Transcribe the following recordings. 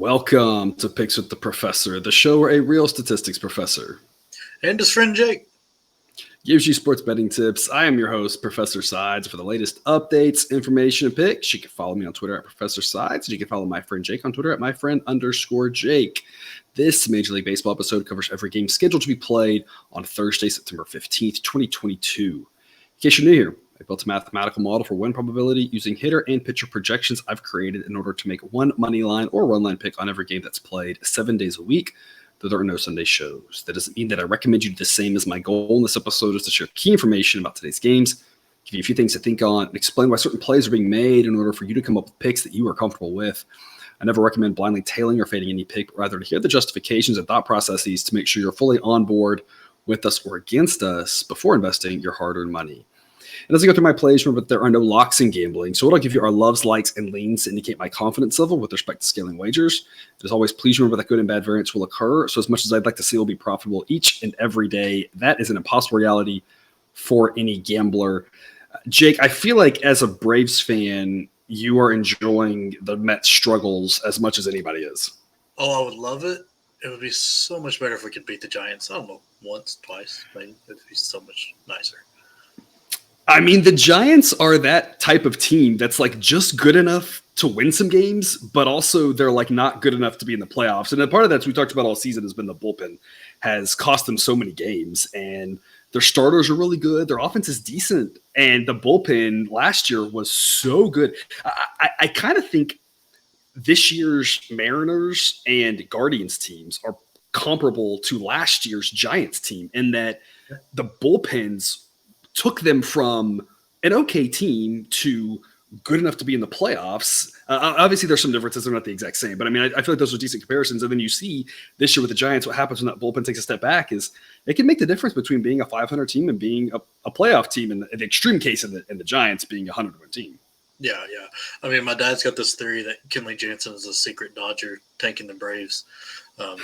Welcome to Picks with the Professor, the show where a real statistics professor and his friend Jake gives you sports betting tips. I am your host, Professor Sides. For the latest updates, information, and picks, you can follow me on Twitter at Professor Sides. And you can follow my friend Jake on Twitter at myfriend_Jake. This Major League Baseball episode covers every game scheduled to be played on Thursday, September 15th, 2022. In case you're new here, I built a mathematical model for win probability using hitter and pitcher projections I've created in order to make one money line or run line pick on every game that's played 7 days a week, though there are no Sunday shows. That doesn't mean that I recommend you do the same. As my goal in this episode is to share key information about today's games, give you a few things to think on, and explain why certain plays are being made in order for you to come up with picks that you are comfortable with. I never recommend blindly tailing or fading any pick, but rather to hear the justifications and thought processes to make sure you're fully on board with us or against us before investing your hard-earned money. And as I go through my plays, remember that there are no locks in gambling. So what I'll give you are loves, likes, and leans to indicate my confidence level with respect to scaling wagers. As always, please remember that good and bad variance will occur. So as much as I'd like to see it will be profitable each and every day, that is an impossible reality for any gambler. Jake, I feel like as a Braves fan, you are enjoying the Mets struggles as much as anybody is. Oh, I would love it. It would be so much better if we could beat the Giants. I don't know, once, twice. Maybe it'd be so much nicer. I mean, the Giants are that type of team that's like just good enough to win some games, but also they're like not good enough to be in the playoffs. And part of that we talked about all season has been the bullpen has cost them so many games, and their starters are really good. Their offense is decent, and the bullpen last year was so good. I kind of think this year's Mariners and Guardians teams are comparable to last year's Giants team in that the bullpens took them from an okay team to good enough to be in the playoffs. Obviously, there's some differences. They're not the exact same. But, I mean, I feel like those are decent comparisons. And then you see this year with the Giants, what happens when that bullpen takes a step back is it can make the difference between being a 500 team and being a playoff team, in the extreme case in the Giants being a 100-win team. Yeah. I mean, my dad's got this theory that Kenley Jansen is a secret Dodger tanking the Braves. I'm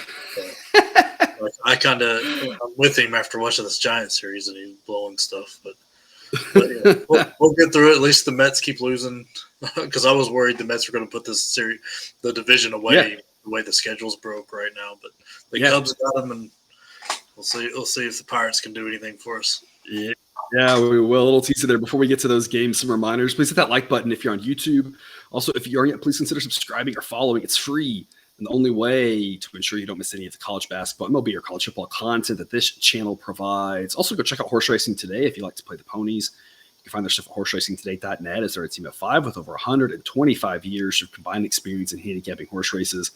with him after watching this Giants series, and he's blowing stuff. But yeah, we'll get through it. At least the Mets keep losing, because I was worried the Mets were going to put this series, the division away, the way the schedule's broke right now. But the Cubs got them, and we'll see. We'll see if the Pirates can do anything for us. Yeah, we will. A little teaser there. Before we get to those games, some reminders. Please hit that like button if you're on YouTube. Also, if you aren't yet, please consider subscribing or following. It's free. And the only way to ensure you don't miss any of the college basketball, MLB, or college football content that this channel provides. Also, go check out Horse Racing Today if you like to play the ponies. You can find their stuff at horseracingtoday.net, as they're a team of 5 with over 125 years of combined experience in handicapping horse races.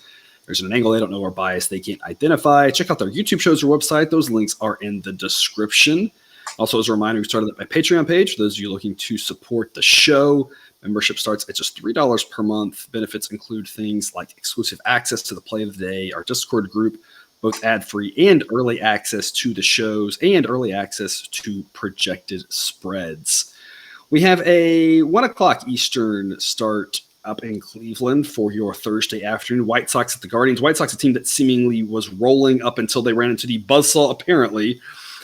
There's an angle they don't know or bias they can't identify. Check out their YouTube shows or website. Those links are in the description. Also, as a reminder, we started my Patreon page for those of you looking to support the show. Membership starts at just $3 per month. Benefits include things like exclusive access to the play of the day, our Discord group, both ad-free and early access to the shows, and early access to projected spreads. We have a 1 o'clock Eastern start up in Cleveland for your Thursday afternoon. White Sox at the Guardians. White Sox, a team that seemingly was rolling up until they ran into the buzzsaw, apparently,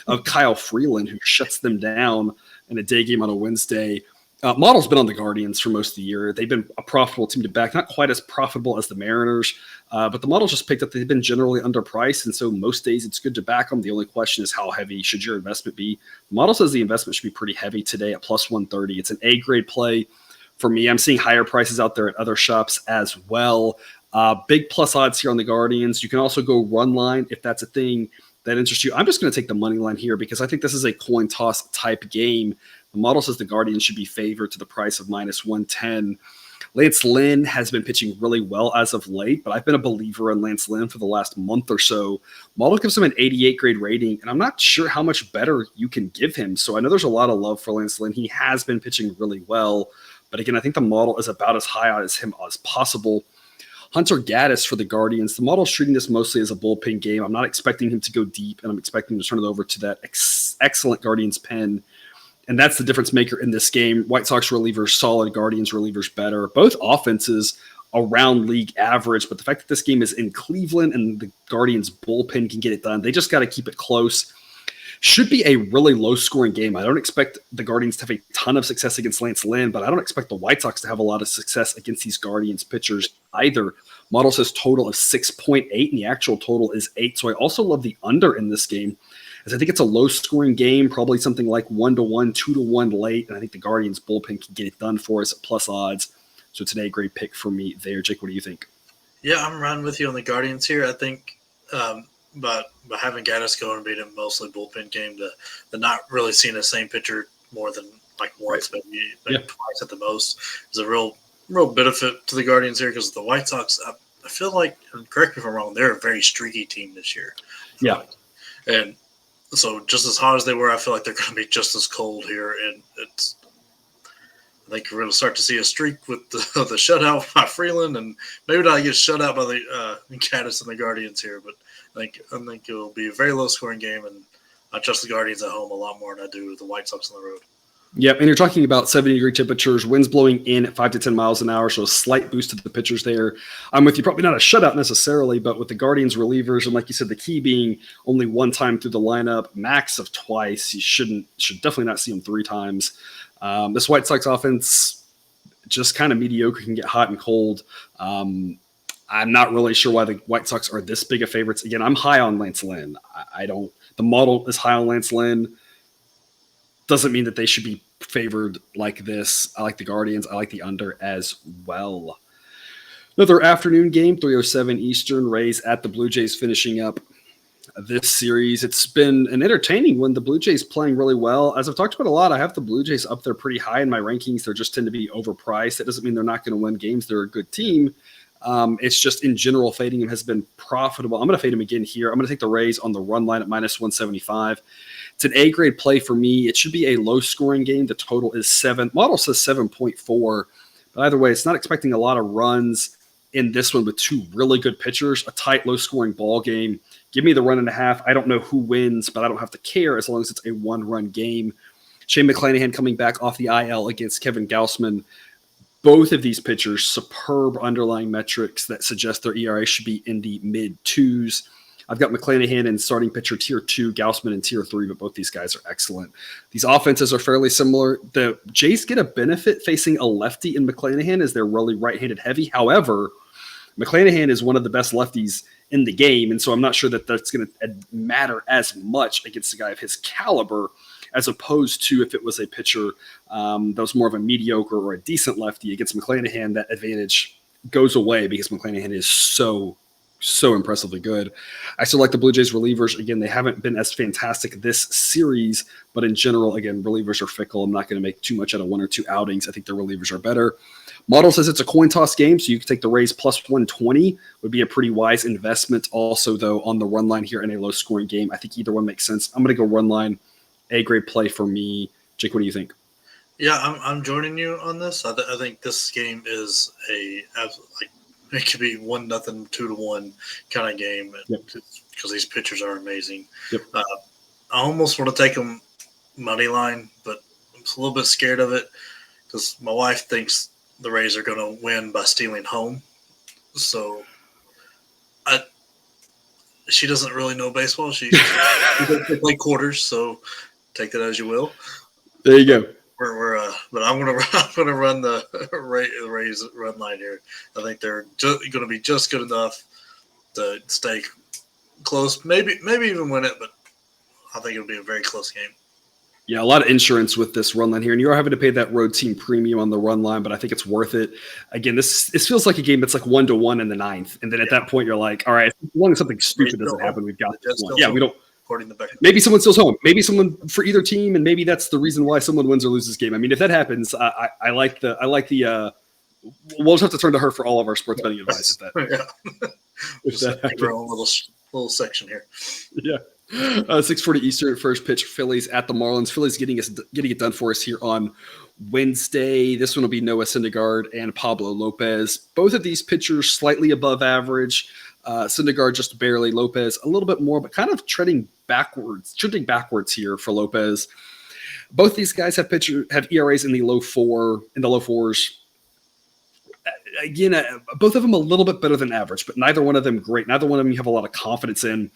of Kyle Freeland, who shuts them down in a day game on a Wednesday. Model's been on the Guardians for most of the year. They've been a profitable team to back, not quite as profitable as the Mariners, but the model just picked up. They've been generally underpriced, and so most days it's good to back them. The only question is how heavy should your investment be? The model says the investment should be pretty heavy today at plus 130. It's an A-grade play for me. I'm seeing higher prices out there at other shops as well. Big plus odds here on the Guardians. You can also go run line if that's a thing that interests you. I'm just going to take the money line here because I think this is a coin toss type game. The model says the Guardians should be favored to the price of minus 110. Lance Lynn has been pitching really well as of late, but I've been a believer in Lance Lynn for the last month or so. Model gives him an 88 grade rating, and I'm not sure how much better you can give him. So I know there's a lot of love for Lance Lynn. He has been pitching really well, but again, I think the model is about as high as him as possible. Hunter Gaddis for the Guardians. The model's treating this mostly as a bullpen game. I'm not expecting him to go deep, and I'm expecting him to turn it over to that excellent Guardians pen. And that's the difference maker in this game. White Sox relievers solid, Guardians relievers better. Both offenses around league average, but the fact that this game is in Cleveland and the Guardians bullpen can get it done, they just got to keep it close. Should be a really low-scoring game. I don't expect the Guardians to have a ton of success against Lance Lynn, but I don't expect the White Sox to have a lot of success against these Guardians pitchers either. Model says total of 6.8, and the actual total is 8. So I also love the under in this game, as I think it's a low-scoring game, probably something like 1-1, 2-1 late, and I think the Guardians bullpen can get it done for us at plus odds. So today, great pick for me there. Jake, what do you think? Yeah, I'm running with you on the Guardians here. I think but having Gaddis go and beat him mostly bullpen game, the not really seeing the same pitcher more than like once, Right. maybe twice at the most, is a real benefit to the Guardians here, because the White Sox, I feel like, and correct me if I'm wrong, they're a very streaky team this year. Yeah. And so just as hot as they were, I feel like they're going to be just as cold here. And I think we're going to start to see a streak with the shutout by Freeland, and maybe not get shut out by the Gaddis and the Guardians here. But I think it will be a very low-scoring game, and I trust the Guardians at home a lot more than I do the White Sox on the road. Yep, and you're talking about 70-degree temperatures, winds blowing in at 5 to 10 miles an hour, so a slight boost to the pitchers there. I'm with you, probably not a shutout necessarily, but with the Guardians relievers, and like you said, the key being only one time through the lineup, max of twice. You should definitely not see them 3 times. This White Sox offense, just kind of mediocre, can get hot and cold. I'm not really sure why the White Sox are this big of favorites. Again, I'm high on Lance Lynn. The model is high on Lance Lynn. Doesn't mean that they should be favored like this. I like the Guardians. I like the under as well. Another afternoon game, 3:07 Eastern. Rays at the Blue Jays finishing up this series. It's been an entertaining one. The Blue Jays playing really well. As I've talked about a lot, I have the Blue Jays up there pretty high in my rankings. They just tend to be overpriced. That doesn't mean they're not going to win games. They're a good team. It's just in general, fading them has been profitable. I'm going to fade them again here. I'm going to take the Rays on the run line at minus 175. It's an A-grade play for me. It should be a low-scoring game. The total is 7. Model says 7.4. But either way, it's not expecting a lot of runs in this one with 2 really good pitchers. A tight, low-scoring ball game. Give me the 1.5. I don't know who wins, but I don't have to care as long as it's a 1-run game. Shane McClanahan coming back off the IL against Kevin Gausman. Both of these pitchers, superb underlying metrics that suggest their ERA should be in the mid-2s. I've got McClanahan in starting pitcher tier 2, Gausman in tier 3, but both these guys are excellent. These offenses are fairly similar. The Jays get a benefit facing a lefty in McClanahan as they're really right-handed heavy. However, McClanahan is one of the best lefties in the game, and so I'm not sure that that's going to matter as much against a guy of his caliber as opposed to if it was a pitcher that was more of a mediocre or a decent lefty against McClanahan. That advantage goes away because McClanahan is so impressively good. I still like the Blue Jays relievers. Again, they haven't been as fantastic this series, but in general, again, relievers are fickle. I'm not going to make too much out of 1 or 2 outings. I think the relievers are better. Model says it's a coin toss game, so you can take the Rays plus 120. Would be a pretty wise investment. Also, though, on the run line here in a low-scoring game, I think either one makes sense. I'm going to go run line. A-grade play for me. Jake, what do you think? Yeah, I'm joining you on this. I think this game is it could be 1-0, 2-1 kind of game because these pitchers are amazing. Yep. I almost want to take them money line, but I'm a little bit scared of it because my wife thinks the Rays are going to win by stealing home. So she doesn't really know baseball. She doesn't play quarters, so take that as you will. There you go. But I'm gonna run the Rays run line here. I think they're going to be just good enough to stay close, maybe even win it, but I think it'll be a very close game. Yeah, a lot of insurance with this run line here, and you are having to pay that road team premium on the run line, but I think it's worth it. Again, this feels like a game that's like 1-1 in the 9th, and then at that point you're like, all right, as long as something stupid doesn't happen, we've got this one. Yeah, we don't. Maybe someone steals home. Maybe someone for either team, and maybe that's the reason why someone wins or loses this game. I mean, if that happens, I like the. We'll just have to turn to her for all of our sports betting advice. If that happens. Our own little section here. Yeah. 6:40 Eastern, first pitch, Phillies at the Marlins. Phillies getting it done for us here on Wednesday. This one will be Noah Syndergaard and Pablo Lopez. Both of these pitchers slightly above average. Syndergaard just barely. Lopez a little bit more, but kind of trending backwards here for Lopez. Both these guys have ERAs in the low 4s. Again, both of them a little bit better than average, but neither one of them great. Neither one of them you have a lot of confidence in.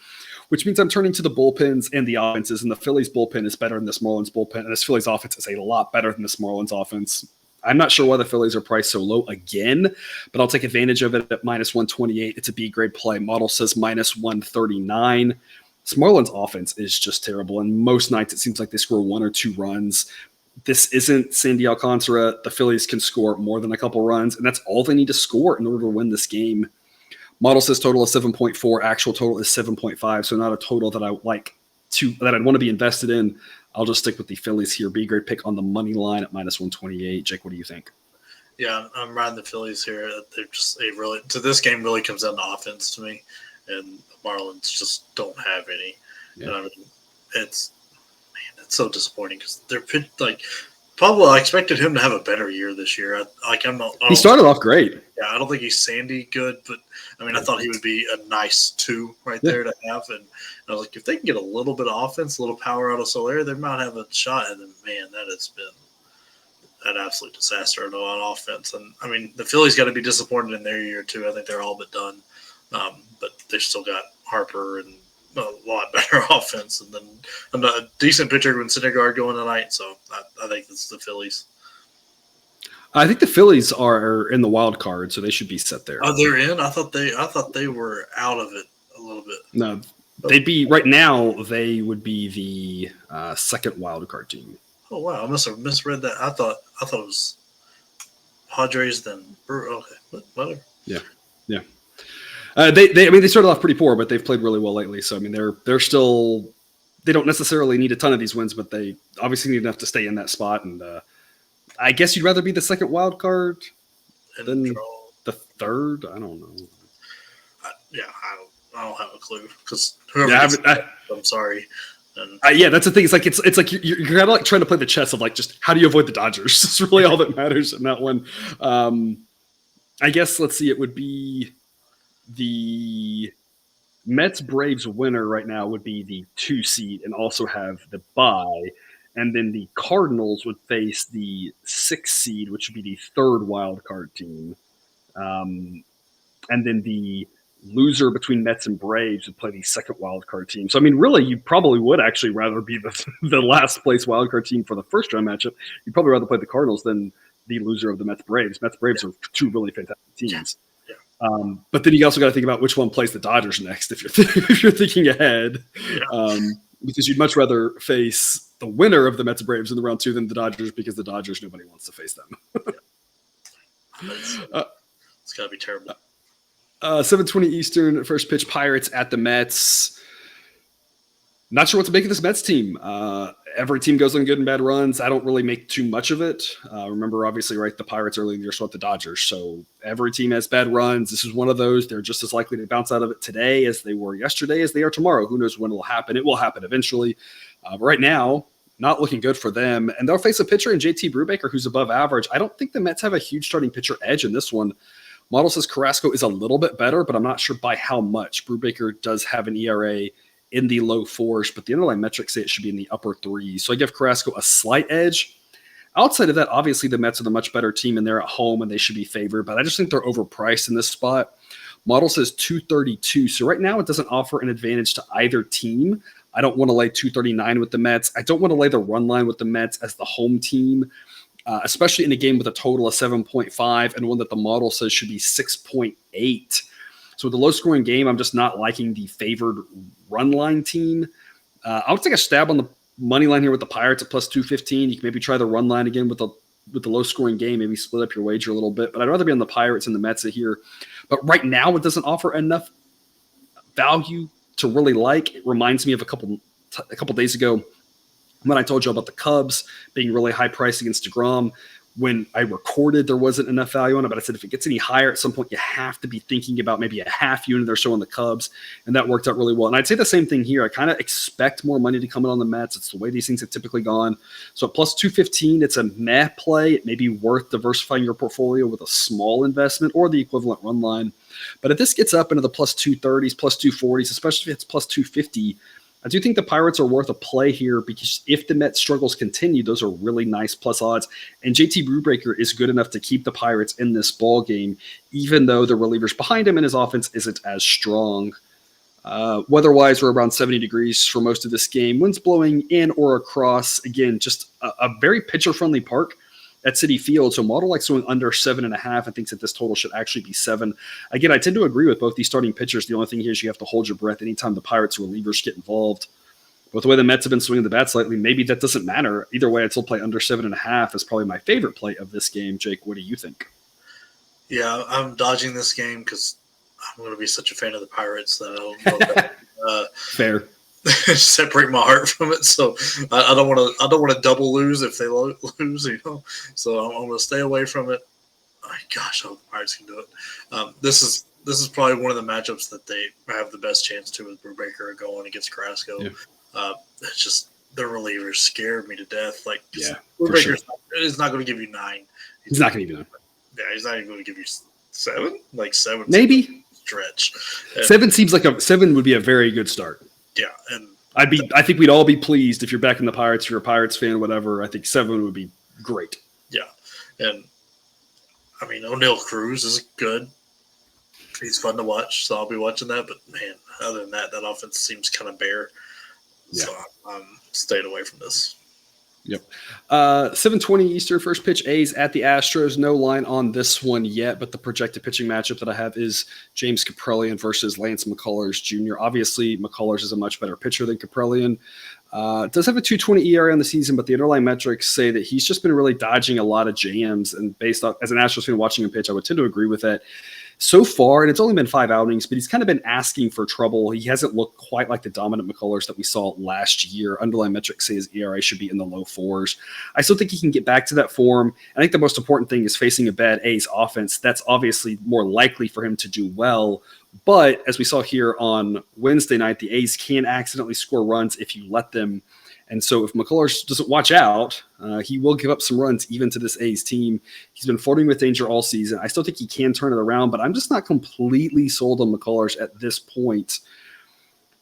which means I'm turning to the bullpens and the offenses, and the Phillies bullpen is better than this Marlins bullpen, and this Phillies offense is a lot better than this Marlins offense. I'm not sure why the Phillies are priced so low again, but I'll take advantage of it at minus 128. It's a B grade play. Model says minus 139. This Marlins offense is just terrible, and most nights it seems like they score 1 or 2 runs. This isn't Sandy Alcantara. The Phillies can score more than a couple runs, and that's all they need to score in order to win this game. Model says total is 7.4. Actual total is 7.5, so not a total that I'd want to be invested in. I'll just stick with the Phillies here. B grade pick on the money line at minus 128. Jake, what do you think? Yeah, I'm riding the Phillies here. They're just this game really comes down to offense to me, and the Marlins just don't have any. Yeah. And I mean, it's so disappointing because they're like Pablo. I expected him to have a better year this year. He started off great. Yeah, I don't think he's Sandy good, but I mean, I thought he would be a nice 2 there to have. And I was like, if they can get a little bit of offense, a little power out of Soler, they might have a shot. And then, man, that has been an absolute disaster on offense. And I mean, the Phillies got to be disappointed in their year too. I think they're all but done, but they've still got Harper and a lot better offense, and then a decent pitcher when Syndergaard going tonight. So I think it's the Phillies. I think the Phillies are in the wild card, so they should be set there. Oh, they're in. I thought they were out of it a little bit. No, they'd be right now. They would be the second wild card team. Oh wow, I must have misread that. I thought it was Padres then. Okay, whatever. Yeah. They started off pretty poor, but they've played really well lately. So I mean, they're still. They don't necessarily need a ton of these wins, but they obviously need enough to stay in that spot. And I guess you'd rather be the second wild card than the third. I don't know. I don't have a clue because I'm sorry. That's the thing. It's like you're kind of like trying to play the chess of like just how do you avoid the Dodgers? That's really all that matters in that one. I guess let's see. It would be the Mets Braves winner right now would be the 2 seed and also have the bye. And then the Cardinals would face the 6 seed, which would be the third wild card team. And then the loser between Mets and Braves would play the second wild card team. So, I mean, really, you probably would actually rather be the last place wild card team for the first round matchup. You'd probably rather play the Cardinals than the loser of the Mets Braves. Mets Braves are 2 really fantastic teams. Yeah. But then you also got to think about which one plays the Dodgers next if you're thinking ahead. Yeah. Because you'd much rather face the winner of the Mets Braves in the round 2 than the Dodgers, because the Dodgers, nobody wants to face them. It's got to be terrible. 7:20 Eastern, first pitch, Pirates at the Mets. Not sure what to make of this Mets team. Every team goes on good and bad runs. I don't really make too much of it. Remember, obviously, right, the Pirates early in the year swept the Dodgers. So every team has bad runs. This is one of those. They're just as likely to bounce out of it today as they were yesterday, as they are tomorrow. Who knows when it will happen? It will happen eventually. But right now, not looking good for them. And they'll face a pitcher in JT Brubaker who's above average. I don't think the Mets have a huge starting pitcher edge in this one. Model says Carrasco is a little bit better, but I'm not sure by how much. Brubaker does have an ERA in the low 4s, but the underlying metrics say it should be in the upper 3s. So I give Carrasco a slight edge. Outside of that, obviously the Mets are the much better team and they're at home and they should be favored, but I just think they're overpriced in this spot. Model says 232. So right now it doesn't offer an advantage to either team. I don't want to lay 239 with the Mets. I don't want to lay the run line with the Mets as the home team, especially in a game with a total of 7.5 and one that the model says should be 6.8. So with the low-scoring game, I'm just not liking the favored run line team. I'll take a stab on the money line here with the Pirates at plus 215. You can maybe try the run line again with the low-scoring game, maybe split up your wager a little bit. But I'd rather be on the Pirates and the Mets here. But right now, it doesn't offer enough value to really like. It reminds me of a couple days ago when I told you about the Cubs being really high price against DeGrom. When I recorded, there wasn't enough value on it, but I said if it gets any higher at some point, you have to be thinking about maybe a half unit or so on the Cubs, and that worked out really well. And I'd say the same thing here. I kind of expect more money to come in on the Mets. It's the way these things have typically gone. So at plus 215, it's a meh play. It may be worth diversifying your portfolio with a small investment or the equivalent run line. But if this gets up into the plus 230s, plus 240s, especially if it's plus 250, I do think the Pirates are worth a play here because if the Mets struggles continue, those are really nice plus odds. And JT Brubaker is good enough to keep the Pirates in this ball game, even though the relievers behind him and his offense isn't as strong. Weather-wise, we're around 70 degrees for most of this game. Winds blowing in or across. Again, just a very pitcher-friendly park at Citi Field. So model likes going under 7.5 and thinks that this total should actually be 7. Again, I tend to agree with both these starting pitchers. The only thing here is you have to hold your breath anytime the Pirates relievers get involved. But the way the Mets have been swinging the bats lately, maybe that doesn't matter. Either way, I'd still play under 7.5 is probably my favorite play of this game. Jake, what do you think? Yeah, I'm dodging this game because I'm going to be such a fan of the Pirates that I don't know that, Fair. separate my heart from it. So I don't want to double lose if they lose, So I'm going to stay away from it. Oh, gosh, I hope the Pirates can do it. This is probably one of the matchups that they have the best chance to with Brubaker going against Carrasco. Yeah. It's just the relievers scared me to death. Like, Brubaker is not going to give you 9. He's not going to give you 9. Yeah, he's not even going to give you 7. Like 7, maybe stretch. And 7 seems like 7 would be a very good start. Yeah, and I think we'd all be pleased if you're backing the Pirates, if you're a Pirates fan, whatever. I think 7 would be great. Yeah, and I mean O'Neal Cruz is good. He's fun to watch, so I'll be watching that. But man, other than that offense seems kind of bare. Yeah. So I'm staying away from this. Yep. 7:20 Eastern, first pitch, A's at the Astros. No line on this one yet, but the projected pitching matchup that I have is James Kaprielian versus Lance McCullers Jr. Obviously, McCullers is a much better pitcher than Kaprielian. Does have a 2.20 ERA on the season, but the underlying metrics say that he's just been really dodging a lot of jams. And based on, as an Astros fan watching him pitch, I would tend to agree with that. So far, and it's only been 5 outings, but he's kind of been asking for trouble. He hasn't looked quite like the dominant McCullers that we saw last year. Underlying metrics say his ERA should be in the low 4s. I still think he can get back to that form. I think the most important thing is facing a bad A's offense. That's obviously more likely for him to do well. But as we saw here on Wednesday night, the A's can accidentally score runs if you let them. And so if McCullers doesn't watch out, he will give up some runs even to this A's team. He's been flirting with danger all season. I still think he can turn it around, but I'm just not completely sold on McCullers at this point.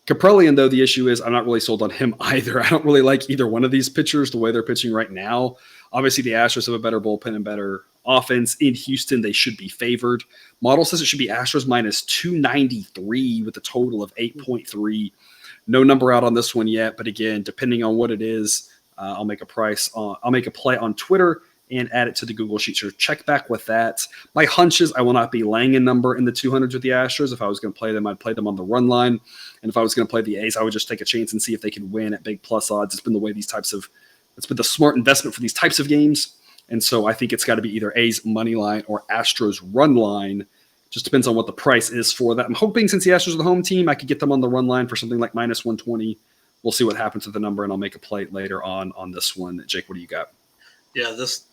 Kaprielian, though, the issue is I'm not really sold on him either. I don't really like either one of these pitchers the way they're pitching right now. Obviously, the Astros have a better bullpen and better offense. In Houston, they should be favored. Model says it should be Astros minus 293 with a total of 8.3. No number out on this one yet, but again, depending on what it is, I'll make a play on Twitter and add it to the Google Sheet. So check back with that. My hunch is I will not be laying a number in the 200s with the Astros. If I was going to play them, I'd play them on the run line. And if I was going to play the A's, I would just take a chance and see if they can win at big plus odds. It's been the smart investment for these types of games. And so I think it's got to be either A's money line or Astros run line. Just depends on what the price is for that. I'm hoping since the Astros are the home team, I could get them on the run line for something like minus 120. We'll see what happens with the number, and I'll make a play later on this one. Jake, what do you got? Yeah, this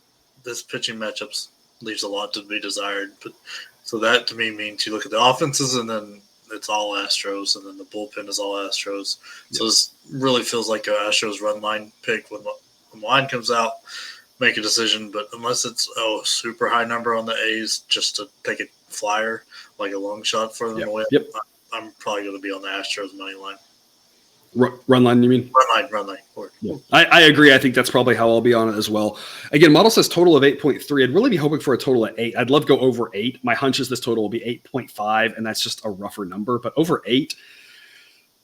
pitching matchups leaves a lot to be desired. But so that to me means you look at the offenses, and then it's all Astros, and then the bullpen is all Astros. Yep. So this really feels like a Astros run line pick when the line comes out. Make a decision, but unless it's super high number on the A's, just to take a flyer, like a long shot for them to win, I'm probably going to be on the Astros money line. Run line, you mean? Run line. Yeah. I agree. I think that's probably how I'll be on it as well. Again, model says total of 8.3. I'd really be hoping for a total at 8. I'd love to go over 8. My hunch is this total will be 8.5, and that's just a rougher number. But over 8,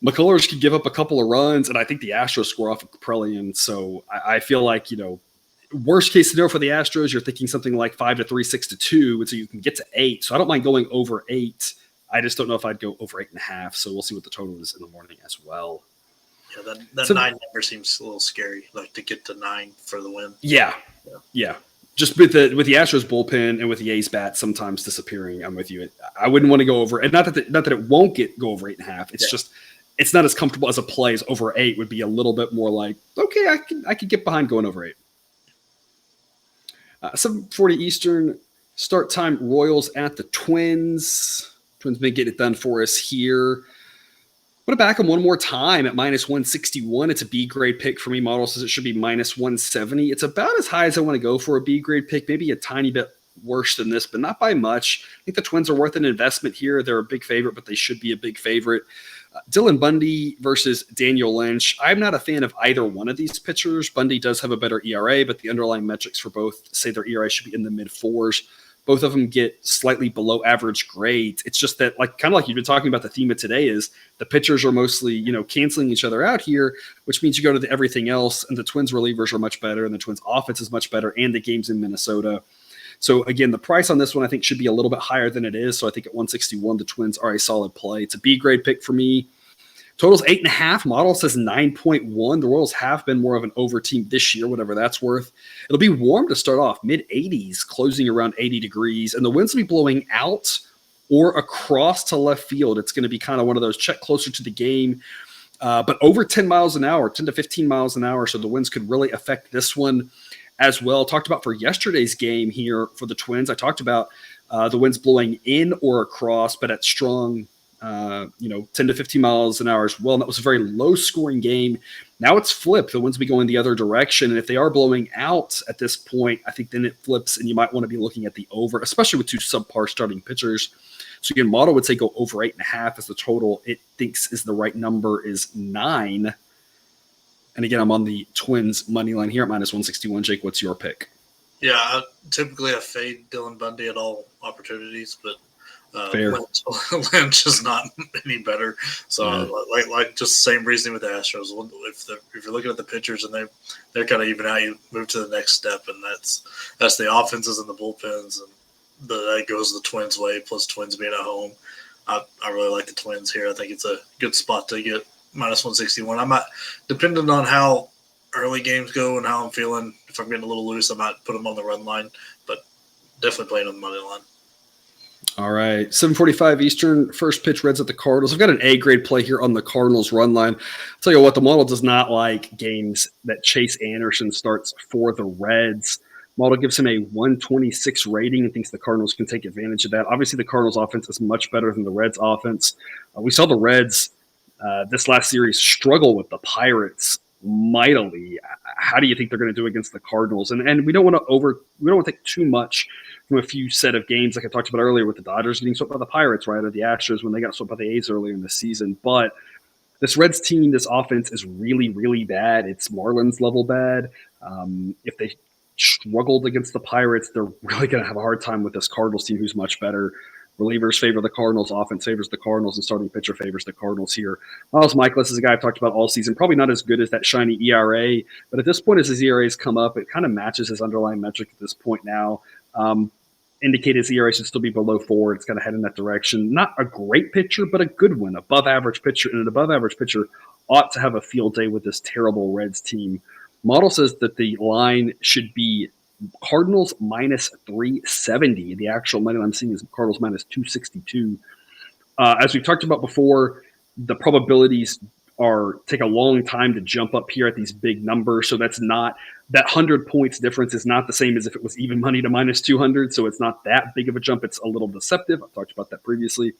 McCullers could give up a couple of runs, and I think the Astros score off of Kaprielian. So I feel like, worst case scenario for the Astros, you're thinking something like 5-3, 6-2, and so you can get to 8. So I don't mind going over 8. I just don't know if I'd go over 8.5. So we'll see what the total is in the morning as well. Yeah, that 9 number seems a little scary, like to get to 9 for the win. Yeah. Just with the Astros bullpen and with the A's bat sometimes disappearing, I'm with you. I wouldn't want to go over, and not that it won't go over 8.5. It's just it's not as comfortable as a play as over 8 would be a little bit more like, okay, I could get behind going over 8. 7:40 Eastern, start time, Royals at the Twins. Twins may get it done for us here. I'm going to back them one more time at minus 161. It's a B-grade pick for me. Model says it should be minus 170. It's about as high as I want to go for a B-grade pick, maybe a tiny bit worse than this, but not by much. I think the Twins are worth an investment here. They're a big favorite, but they should be a big favorite. Dylan Bundy versus Daniel Lynch. I'm not a fan of either one of these pitchers. Bundy does have a better ERA, but the underlying metrics for both say their ERA should be in the mid-4s. Both of them get slightly below average grades. It's just that, like, kind of like you've been talking about, the theme of today is the pitchers are mostly, canceling each other out here, which means you go to everything else, and the Twins relievers are much better, and the Twins offense is much better, and the game's in Minnesota. So again, the price on this one I think should be a little bit higher than it is. So I think at 161, the Twins are a solid play. It's a B grade pick for me. Total's 8.5. Model says 9.1. The Royals have been more of an over team this year, whatever that's worth. It'll be warm to start off, mid-80s, closing around 80 degrees, and the winds will be blowing out or across to left field. It's going to be kind of one of those check closer to the game, but over 10 miles an hour, 10 to 15 miles an hour. So the winds could really affect this one as well. Talked about for yesterday's game here for the Twins. I talked about the winds blowing in or across, but at strong 10 to 15 miles an hour as well. And that was a very low scoring game. Now it's flipped. The winds will be going the other direction. And if they are blowing out at this point, I think then it flips and you might want to be looking at the over, especially with two subpar starting pitchers. So again, model would say go over 8.5 as the total it thinks is the right number is 9. And again, I'm on the Twins money line here at minus 161. Jake, what's your pick? Yeah, typically I fade Dylan Bundy at all opportunities, but Fair. Lynch is not any better. So like just the same reasoning with the Astros. If you're looking at the pitchers and they're kind of even out, you move to the next step, and that's the offenses and the bullpens, and that goes the Twins' way. Plus Twins being at home, I really like the Twins here. I think it's a good spot to get minus 161. I might, depending on how early games go and how I'm feeling. If I'm getting a little loose, I might put them on the run line, but definitely playing on the money line. All right, 7:45 Eastern, first pitch Reds at the Cardinals. I've got an A-grade play here on the Cardinals run line. I'll tell you what, the model does not like games that Chase Anderson starts for the Reds. Model gives him a 126 rating and thinks the Cardinals can take advantage of that. Obviously, the Cardinals offense is much better than the Reds offense. We saw the Reds this last series struggle with the Pirates mightily. How do you think they're going to do against the Cardinals? And we don't want to take too much from a few set of games like I talked about earlier with the Dodgers getting swept by the Pirates, right, or the Astros when they got swept by the A's earlier in the season. But this Reds team, this offense is really, really bad. It's Marlins level bad. If they struggled against the Pirates, they're really going to have a hard time with this Cardinals team who's much better. Relievers favor the Cardinals, offense favors the Cardinals, and starting pitcher favors the Cardinals here. Miles Michaelis is a guy I've talked about all season. Probably not as good as that shiny ERA, but at this point as his ERAs come up, it kind of matches his underlying metric at this point now. Indicate his ERA should still be below 4. It's kind of head in that direction. Not a great pitcher, but a good one. Above average pitcher, and an above average pitcher ought to have a field day with this terrible Reds team. Model says that the line should be Cardinals minus 370. The actual money I'm seeing is Cardinals minus 262. As we've talked about before, the probabilities take a long time to jump up here at these big numbers. So that's not that 100 points difference is not the same as if it was even money to minus 200. So it's not that big of a jump. It's a little deceptive. I've talked about that previously,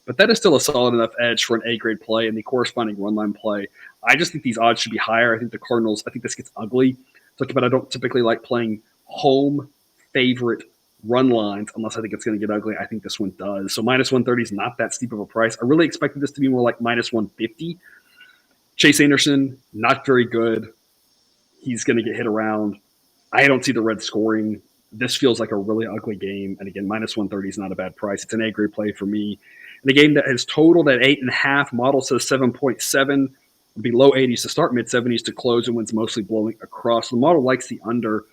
but that is still a solid enough edge for an A-grade play and the corresponding run line play. I just think these odds should be higher. I think the Cardinals, I think this gets ugly. Talked about I don't typically like playing home favorite run lines unless I think it's going to get ugly. I think this one does. So minus 130 is not that steep of a price. I really expected this to be more like minus 150. Chase Anderson, not very good. He's going to get hit around. I don't see the Reds scoring. This feels like a really ugly game. And again, minus 130 is not a bad price. It's an A-grade play for me. In a game that has totaled at 8.5, model says 7.7. Would be low 80s to start, mid 70s to close, and wins mostly blowing across. The model likes the under.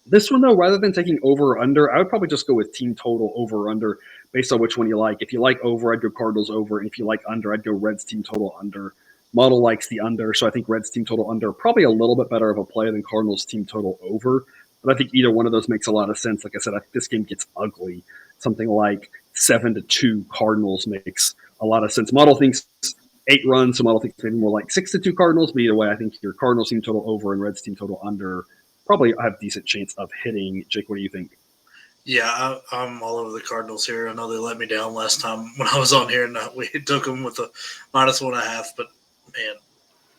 This one, though, rather than taking over or under, I would probably just go with team total over or under based on which one you like. If you like over, I'd go Cardinals over. And if you like under, I'd go Reds team total under. Model likes the under, so I think Reds team total under probably a little bit better of a play than Cardinals team total over. But I think either one of those makes a lot of sense. Like I said, I think this game gets ugly. Something like 7-2 Cardinals makes a lot of sense. Model thinks 8 runs, so model thinks maybe more like 6-2 Cardinals. But either way, I think your Cardinals team total over and Reds team total under probably have decent chance of hitting. Jake, what do you think? Yeah, I'm all over the Cardinals here. I know they let me down last time when I was on here, and we took them with a minus 1.5. But man,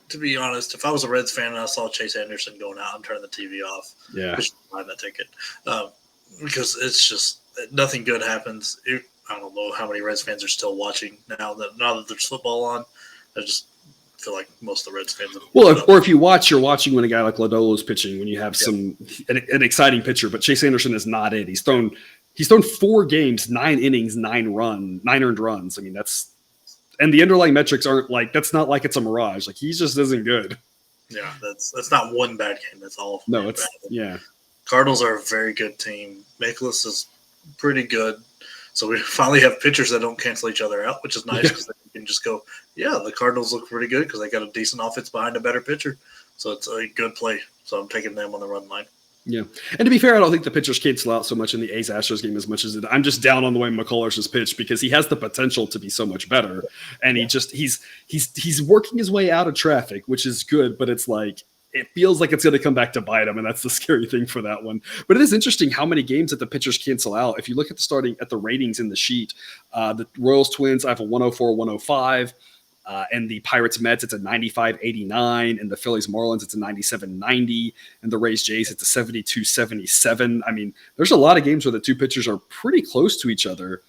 to be honest, if I was a Reds fan and I saw Chase Anderson going out, I'm turning the TV off. Yeah, just buy that ticket because it's just nothing good happens. I don't know how many Reds fans are still watching now that there's football on. I just feel like most of the Reds fans. Or if you watch, you're watching when a guy like Lodolo is pitching, when you have an exciting pitcher. But Chase Anderson is not it. He's thrown He's thrown 4 games, 9 innings, 9 earned runs. I mean, and the underlying metrics aren't like, that's not like it's a mirage. Like, he just isn't good. Yeah, that's not one bad game. That's all. No, it's bad. Yeah. Cardinals are a very good team. Nicholas is pretty good. So we finally have pitchers that don't cancel each other out, which is nice because you can just go, yeah, the Cardinals look pretty good because they got a decent offense behind a better pitcher. So it's a good play. So I'm taking them on the run line. Yeah. And to be fair, I don't think the pitchers cancel out so much in the A's Astros game as much as I'm just down on the way McCullers has pitched because he has the potential to be so much better. And he's working his way out of traffic, which is good, but it's like, it feels like it's going to come back to bite him. And that's the scary thing for that one. But it is interesting how many games that the pitchers cancel out. If you look at the ratings in the sheet, the Royals Twins, I have a 104, 105. And the Pirates Mets, it's a 95-89, and the Phillies Marlins, it's a 97-90, and the Rays Jays, it's a 72-77. I mean, there's a lot of games where the two pitchers are pretty close to each other.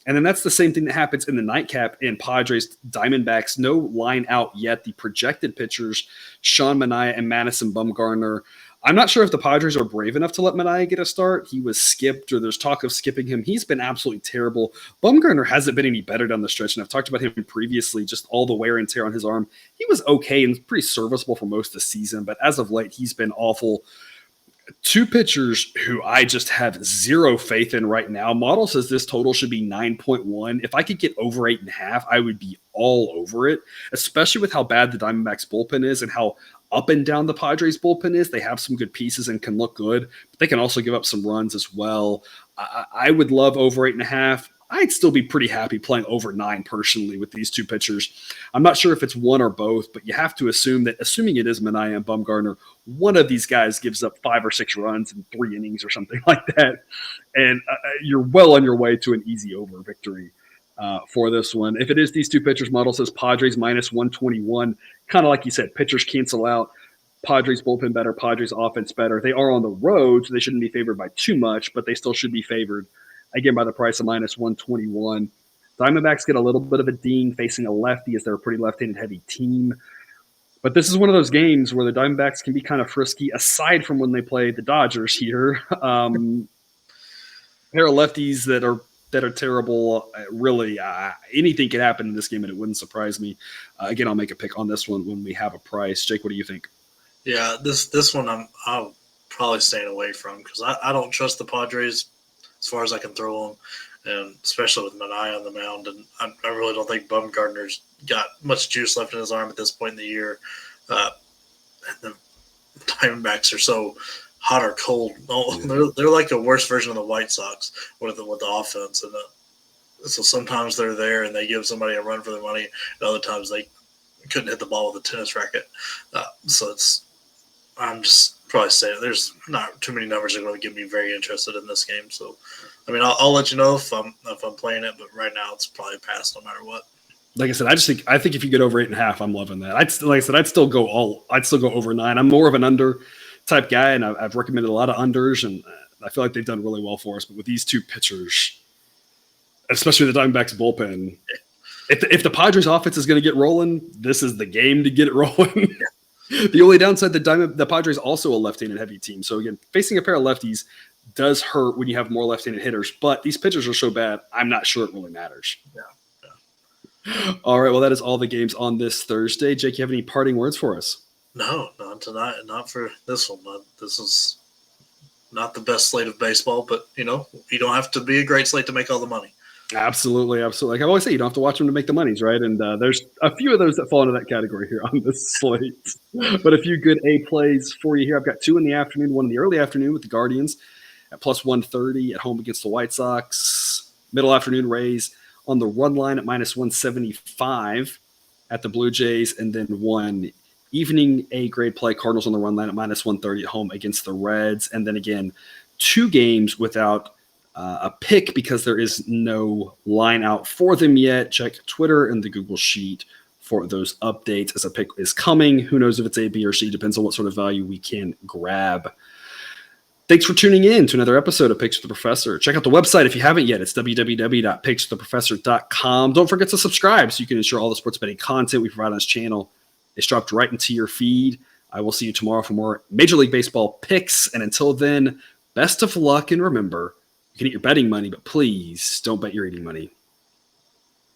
And then that's the same thing that happens in the nightcap in Padres Diamondbacks. No line out yet. The projected pitchers, Sean Manaea and Madison Bumgarner. I'm not sure if the Padres are brave enough to let Manaea get a start. He was skipped, or there's talk of skipping him. He's been absolutely terrible. Bumgarner hasn't been any better down the stretch, and I've talked about him previously, just all the wear and tear on his arm. He was okay and pretty serviceable for most of the season, but as of late, he's been awful. Two pitchers who I just have zero faith in right now. Model says this total should be 9.1. If I could get over 8.5, I would be all over it, especially with how bad the Diamondbacks bullpen is and how up and down the Padres bullpen is. They have some good pieces and can look good, but they can also give up some runs as well. I would love over 8.5. I'd still be pretty happy playing over 9 personally with these two pitchers. I'm not sure if it's one or both, but you have to assume that, assuming it is Manaea and Bumgarner, one of these guys gives up 5 or 6 runs in 3 innings or something like that. And you're well on your way to an easy over victory for this one. If it is these two pitchers, model says Padres minus 121. Kind of like you said, pitchers cancel out. Padres bullpen better, Padres offense better. They are on the road, so they shouldn't be favored by too much, but they still should be favored, again, by the price of minus 121. Diamondbacks get a little bit of a ding facing a lefty as they're a pretty left-handed heavy team. But this is one of those games where the Diamondbacks can be kind of frisky, aside from when they play the Dodgers here. Pair of lefties that are terrible. Really, anything could happen in this game, and it wouldn't surprise me. Again, I'll make a pick on this one when we have a price. Jake, what do you think? Yeah, this one I'll probably staying away from because I don't trust the Padres as far as I can throw them, and especially with Manaea on the mound. And I really don't think Bumgarner's got much juice left in his arm at this point in the year. And the Diamondbacks are so hot or cold. They're like a worse version of the White Sox with the offense. And so sometimes they're there and they give somebody a run for their money, and other times they couldn't hit the ball with a tennis racket. I'm just probably saying there's not too many numbers that are going to get me very interested in this game. So, I mean, I'll let you know if I'm playing it, but right now it's probably pass no matter what. Like I said, I think if you get over 8.5, I'm loving that. I'd still go over 9. I'm more of an under type guy, and I've recommended a lot of unders, and I feel like they've done really well for us. But with these two pitchers, especially the Diamondbacks bullpen, if the Padres offense is going to get rolling, this is the game to get it rolling. The only downside, the Padres also a left-handed heavy team. So again, facing a pair of lefties does hurt when you have more left-handed hitters. But these pitchers are so bad, I'm not sure it really matters. Yeah. All right. Well, that is all the games on this Thursday. Jake, you have any parting words for us? No, not tonight. Not for this one. This is not the best slate of baseball, but you don't have to be a great slate to make all the money. Absolutely. Like I always say, you don't have to watch them to make the monies, right? And there's a few of those that fall into that category here on this slate. But a few good A plays for you here. I've got 2 in the afternoon, 1 in the early afternoon with the Guardians at plus 130 at home against the White Sox. Middle afternoon Rays on the run line at minus 175 at the Blue Jays. And then 1 evening A grade play, Cardinals on the run line at minus 130 at home against the Reds. And then again, 2 games without a pick because there is no line out for them yet. Check Twitter and the Google Sheet for those updates as a pick is coming. Who knows if it's A, B, or C. Depends on what sort of value we can grab. Thanks for tuning in to another episode of Picks with the Professor. Check out the website if you haven't yet. It's www.pickswiththeprofessor.com. Don't forget to subscribe so you can ensure all the sports betting content we provide on this channel is dropped right into your feed. I will see you tomorrow for more Major League Baseball picks. And until then, best of luck and remember, You can eat your betting money, but please don't bet your eating money.